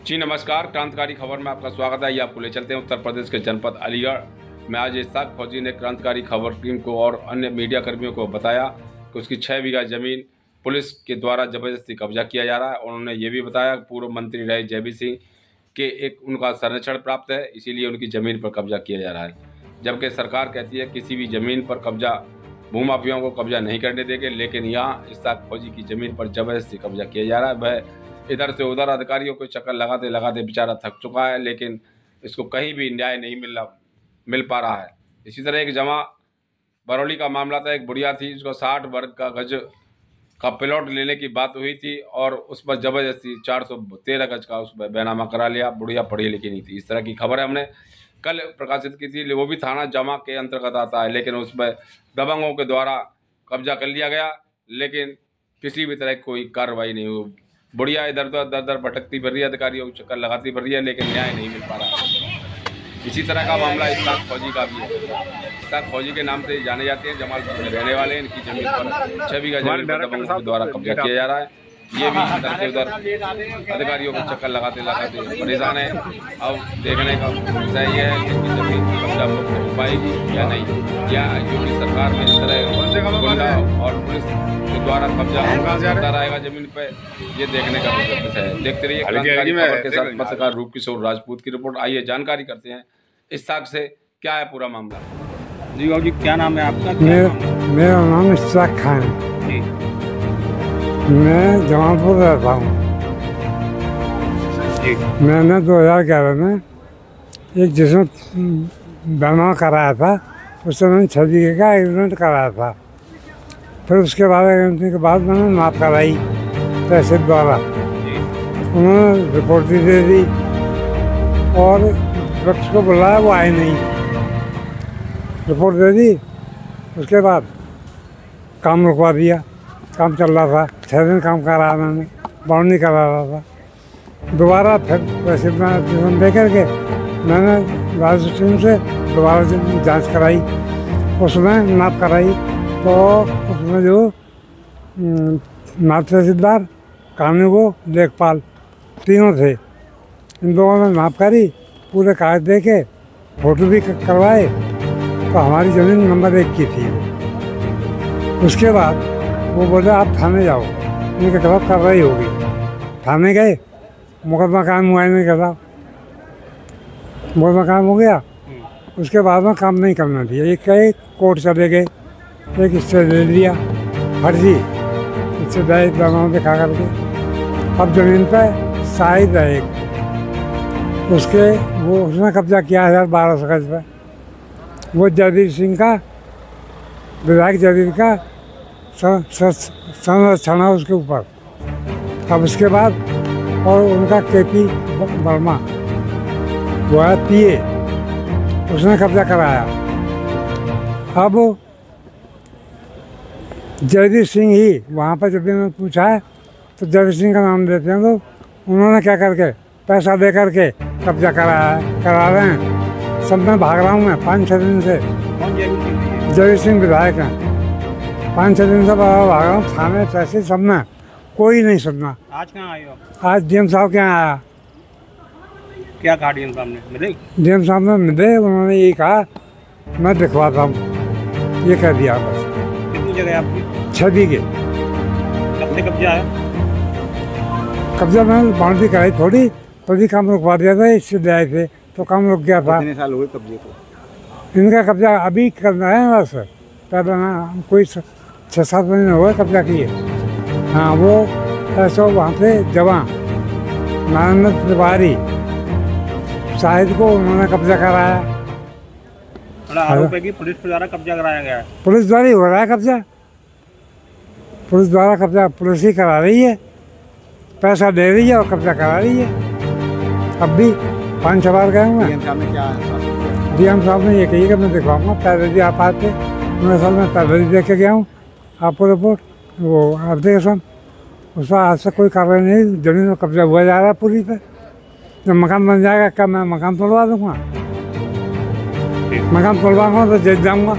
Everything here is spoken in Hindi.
जी नमस्कार, क्रांतिकारी खबर में आपका स्वागत है। ये आपको ले चलते हैं उत्तर प्रदेश के जनपद अलीगढ़ में। आज इश्ताक फौजी ने क्रांतिकारी खबर टीम को और अन्य मीडिया कर्मियों को बताया कि उसकी 6 बीघा जमीन पुलिस के द्वारा जबरदस्ती कब्जा किया जा रहा है। उन्होंने ये भी बताया कि पूर्व मंत्री रहे जयवीर सिंह के एक उनका संरक्षण प्राप्त है, इसीलिए उनकी ज़मीन पर कब्जा किया जा रहा है। जबकि सरकार कहती है किसी भी ज़मीन पर कब्जा भूमाफियाओं को कब्जा नहीं करने देंगे, लेकिन यहाँ इश्ताक फौजी की ज़मीन पर जबरदस्ती कब्जा किया जा रहा है। वह इधर से उधर अधिकारियों को चक्कर लगाते लगाते बेचारा थक चुका है, लेकिन इसको कहीं भी न्याय नहीं मिल पा रहा है। इसी तरह एक जमा बरौली का मामला था। एक बुढ़िया थी, उसको 60 वर्ग का गज का प्लॉट लेने की बात हुई थी और उस पर जबरदस्ती 413 गज का उस पर बैनामा करा लिया। बुढ़िया पढ़ी लिखी नहीं थी। इस तरह की खबर हमने कल प्रकाशित की थी। वो भी थाना जमा के अंतर्गत आता है, लेकिन उस पर दबंगों के द्वारा कब्जा कर लिया गया, लेकिन किसी भी तरह की कोई कार्रवाई नहीं हुई। बुढ़िया इधर उधर भटकती फिर रही है, अधिकारियों को चक्कर लगाती फिर रही है, लेकिन न्याय नहीं मिल पा रहा। इसी तरह का मामला इश्ताक फौजी का भी है। इश्ताक फौजी के नाम से जाने जाते हैं, जमालपुर में रहने वाले हैं। इनकी जमीन पर 6 बीघा जमीन पर दबंगों के द्वारा कब्जा किया जा रहा है। ये भी इधर से उधर अधिकारियों को चक्कर लगाते परेशान है। अब देखने का विषय ये है कि इनकी जमीन की कब्जा हो पाएगी या नहीं, या योगी सरकार में इस तरह गुंडा और पुलिस के द्वारा कब्जा होता रहेगा जमीन पे, ये देखने का विषय है। देखते रहिए क्रांतिकारी खबर के साथ पत्रकार रूपकिशोर राजपूत की रिपोर्ट। आइए जानकारी करते हैं इश्ताक से क्या है पूरा मामला। जी बाबू जी, क्या नाम है आपका? मेरा नाम इश्ताक खान है। मैं जमालपुर रहता हूँ। मैंने 2011 में एक जिसमें बीमा कराया था, उससे मैंने 6 बीघे का एग्रीमेंट कराया था। फिर उसके बाद एग्रीमेंट के बाद मैंने नाप कराई तहसील द्वारा। उन्होंने रिपोर्ट भी दे दी और वक्त को बुलाया, वो आए नहीं। रिपोर्ट दे दी, उसके बाद काम रुकवा दिया। काम चल रहा था, 6 दिन काम करा मैंने, बाउंड्री करा रहा था। दोबारा फिर वैसे दे करके मैंने राजस्व से दोबारा जांच कराई, उसमें नाप कराई। तो उसमें जो नाप तहसीलदार, कानून लेखपाल तीनों थे, इन दोनों ने नाप करी, पूरे कागज दे के फोटो भी करवाए। तो हमारी ज़मीन नंबर 1 की थी। उसके बाद वो बोले आप थाने जाओ, इनके खिलाफ कार्रवाई होगी। थाने गए, मुकदमा कायम हुआ इनके खिलाफ। मुकदमा कायम हो गया, उसके बाद में काम नहीं करना दिया। एक कहे कोर्ट चले गए, एक स्टे ले लिया फर्जी, इससे दबाव दिखा करके। अब ज़मीन पर शाहिद है एक, उसके वो उसने कब्जा किया 1200 गज पर। वो जयवीर सिंह का, विधायक जयवीर का संरक्षण है उसके ऊपर। अब उसके बाद और उनका केपी वर्मा, वो है पीए, उसने कब्जा कराया। अब जयवीर सिंह ही वहाँ पर जब भी मैंने पूछा है तो जयवीर सिंह का नाम देते हैं, तो उन्होंने क्या करके पैसा दे करके कब्जा करा रहे हैं। सब मैं भाग रहा हूँ, मैं 5-6 दिन से। जयवीर सिंह विधायक हैं, 5-6 दिन से भाग रहा हूँ थाने तहसील सब में, कोई नहीं सुनना। आज कहाँ आए हो? आज डीएम साहब के यहाँ आया। क्या कहा डीएम साहब ने? मिले? डीएम साहब ने मिले, उन्होंने यही कहा मैं दिखवाता हूँ, ये कह दिया बस। कितनी जगह आपकी? 6 बीघे। कब से कब्जा है? कब्जा मैंने बाउंड्री कराई थोड़ी, तभी काम रुकवा दिया था। इससे ले आए थे तो काम रुक गया था। कितने साल हुए कब्जे को? इनका कब्जा अभी करना है बस, पहले ना कोई 6-7 महीने हुए कब्जा किए। हाँ, वो ऐसा वहाँ पे जवान नारायण तिवारी शाहिद को उन्होंने कब्जा कराया। आरोप है कि पुलिस के द्वारा कब्जा कराया गया है। पुलिस द्वारा ही हो रहा है कब्जा, पुलिस द्वारा कब्जा पुलिस ही करा रही है, पैसा दे रही है और कब्जा करा रही है। अब भी 5-6 बार गए हुए हैं। डीएम साहब ने ये कही कि मैं दिखवाऊँगा, पहले भी आप आते, मैं साल में पहले भी देख के गया हूँ आपको रिपोर्ट, वो एप्लीकेशन, उसका आज से कोई कार्रवाई नहीं। जमीन में कब्जा हुआ जा रहा है पूरी पे। जब मकान बन जाएगा क्या मैं मकान तोड़वा दूँगा? मकान तोड़वाऊँगा तो जेल जाऊँगा।